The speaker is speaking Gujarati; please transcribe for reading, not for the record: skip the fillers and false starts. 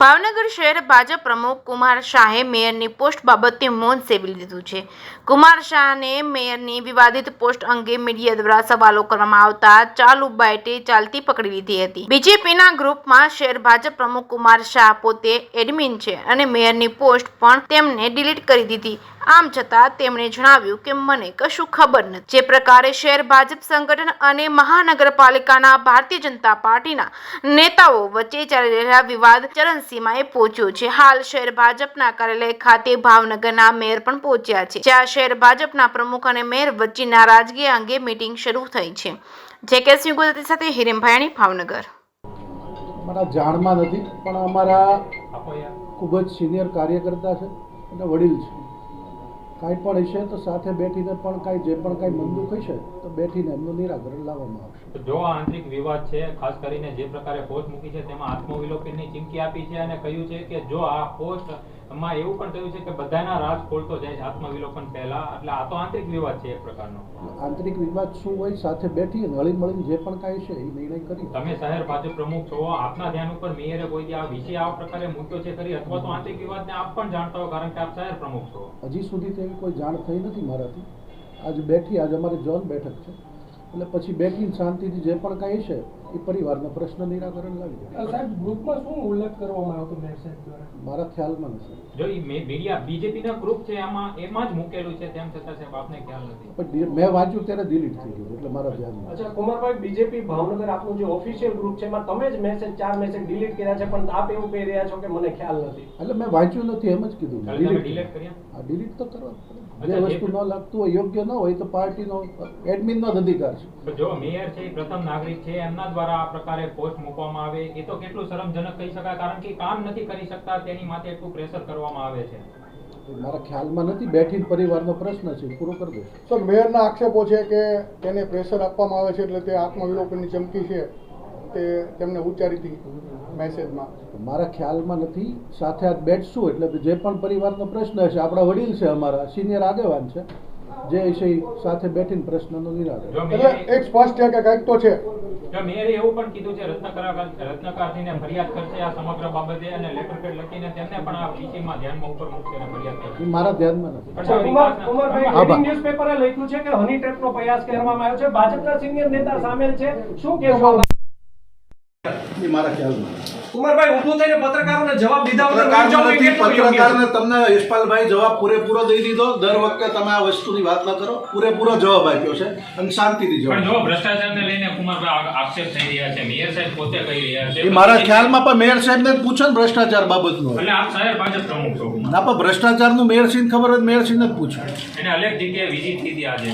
ભાવનગર શહેર ભાજપ પ્રમુખ કુમાર શાહે મેયરની પોસ્ટ બાબતે મૌન સેવી લીધું છે. કુમાર શાહને મેયરની વિવાદિત પોસ્ટ અંગે મીડિયા દ્વારા સવાલો કરવામાં આવતા ચાલુ બાઇટે ચાલતી પકડી લીધી હતી. બીજેપીના ગ્રુપમાં શહેર ભાજપ પ્રમુખ કુમાર શાહ પોતે એડમિન છે અને મેયરની પોસ્ટ પણ તેમને ડિલીટ કરી દીધી. આમ છતાં તેમણે જણાવ્યું કે મને કશું ખબર નથી. જે પ્રકારે શહેર ભાજપ સંગઠન અને મહાનગરપાલિકાના ભારતીય જનતા પાર્ટીના નેતાઓ વચ્ચે ચાલી રહેલા વિવાદ ચરમસીમાએ પહોંચ્યો છે. હાલ શહેર ભાજપના કાર્યાલય ખાતે ભાવનગરના મેયર પણ પહોંચ્યા છે, જ્યાં શહેર ભાજપના પ્રમુખ અને મેયર વચ્ચે નારાજગી અંગે મીટિંગ શરૂ થઈ છે. જેકેસી ગુજરાતી સાથે હિરેન ભાયાણી, ભાવનગર. અમારા જાણમાં નથી, પણ અમારા ખૂબ જ સિનિયર કાર્યકર્તા છે અને વડીલ છે. કાંઈ પણ હશે તો સાથે બેઠીને પણ કાંઈ જે પણ કાંઈ મનદુખ હશે તો બેઠીને એમનું નિરાકરણ લાવવામાં આવશે. જો આ આંતરિક વિવાદ છે, ખાસ કરીને જે પ્રકારે પોસ્ટ મૂકી છે તેમાં આત્મવિલોપનની ચીમકી આપી છે અને કહ્યું છે કે જો આ પોસ્ટ માં એવું પણ કહ્યું છે કે બધાના રાજ ખોલતો જાય છે આત્મવિલોપન પહેલા, એટલે આ તો આંતરિક વિવાદ છે એક પ્રકારનો. આંતરિક વિવાદ શું હોય, સાથે બેઠી હળી મળીને જે પણ કાંઈ છે એ નિર્ણય કરી. તમે શહેર ભાજપ પ્રમુખ છો, આપના ધ્યાન ઉપર મેયરે કોઈ આ વિષય આ પ્રકારે મૂક્યો છે ખરી, અથવા તો આંતરિક વિવાદને આપ પણ જાણતા હો કારણ કે આપ શહેર પ્રમુખ છો? હજી સુધી તેવી કોઈ જાણ થઈ નથી મારાથી. આજે બેઠી, આજે અમારી જોન બેઠક છે એટલે પછી બેઠીને શાંતિથી જે પણ કાંઈ છે એ પરિવારના પ્રશ્ન નિરાકરણ લાવી દે. સાહેબ, ગ્રુપમાં શું ઉલ્લેખ કરવામાં આવતો મેસેજ દ્વારા? મારા ખ્યાલમાં નથી. જો એ મીડિયા બીજેપીના ગ્રુપ છે એમાં જ મૂકેલું છે, તેમ છતાં સાહેબ આપને ખ્યાલ નથી? પણ મેં વાંચ્યું ત્યારે ડિલીટ થઈ ગયું એટલે મારા ધ્યાનમાં. અચ્છા કુમારભાઈ, બીજેપી ભાવનગર આપનું જે ઓફિશિયલ ગ્રુપ છે એમાં તમે જ મેસેજ 4 મેસેજ ડિલીટ કર્યા છે, પણ આપ એવું કહી રહ્યા છો કે મને ખ્યાલ નથી. એટલે મેં વાંચ્યું નથી એમ જ કીધું. ડિલીટ કર્યા? આ ડિલીટ તો કરવા પડે. જે વસ્તુ ન લાગતું હોય, યોગ્ય ન હોય તો પાર્ટીનો એડમિનનો જ અધિકાર છે. જો મેયર છે એ પ્રથમ નાગરિક છે, એમના દ્વારા આ પ્રકારે પોસ્ટ મૂકવામાં આવે એ તો કેટલું શરમજનક કહી શકાય, કારણ કે કામ નથી કરી શકતા તેની માથે એટલું પ્રેશર કરવામાં આવે છે. મારા ખ્યાલમાં નથી. બેઠી પરિવારનો પ્રશ્ન છે, પૂરો કરી દઈશ. સર, મેયરના આક્ષેપો છે કે તેને પ્રેશર આપવામાં આવે છે એટલે તે આત્મવિલોપનની ચમકી છે તે તેમને ઉચ્ચારી હતી મેસેજમાં. મારા ખ્યાલમાં નથી. સાથે આજ બેઠશું એટલે જે પણ પરિવારનો પ્રશ્ન હશે, આપણા વડીલ છે, અમારા સિનિયર આગેવાન છે, જે હશે સાથે બેઠીને પ્રશ્નનો નિરાકરણ. એટલે એક સ્પષ્ટ છે કે કંઈક તો છે. મેયરે એવું પણ કીધું છે રત્નકારજીને ફરિયાદ કરશે આ સમગ્ર બાબતે અને લેટર પેડ લખીને તેમને પણ આ વિષયમાં ધ્યાનમાં ઉપર મૂકશે અને ફરિયાદ કરશે. એ મારા ધ્યાનમાં નથી. કુમારભાઈ, હિન્દી ન્યૂઝપેપરે લખ્યું છે કે હની ટ્રેપનો પ્રયાસ કરવામાં આવ્યો છે, ભાજપના સિનિયર નેતા સામેલ છે, શું કહેશો? એ મારા ખ્યાલમાં. કુમારભાઈ, ઊભું થઈને પત્રકારોને જવાબ દીધા વગર પત્રકારને તમને યશપાલભાઈ જવાબ પૂરેપૂરો દઈ દીધો. દર વખતે તમે આ વસ્તુની વાત ન કરો. પૂરેપૂરો જવાબ આપ્યો છે અને શાંતિથી જવાબ. પણ જો ભ્રષ્ટાચારને લઈને કુમારભાઈ આક્ષેપ થઈ રહ્યા છે, મેયર સાહેબ પોતે કહી રહ્યા છે. એ મારા ખ્યાલમાં પણ મેયર સાહેબને જ પૂછો ને ભ્રષ્ટાચાર બાબતનું. એટલે આપ શહેર ભાજપ પ્રમુખ છો? ના, પણ ભ્રષ્ટાચારનું મેયરસિંહ ખબર હોય મેયરસિંહને જ પૂછો. એને અનેક જગ્યાએ વિઝિટ કીધી આજે.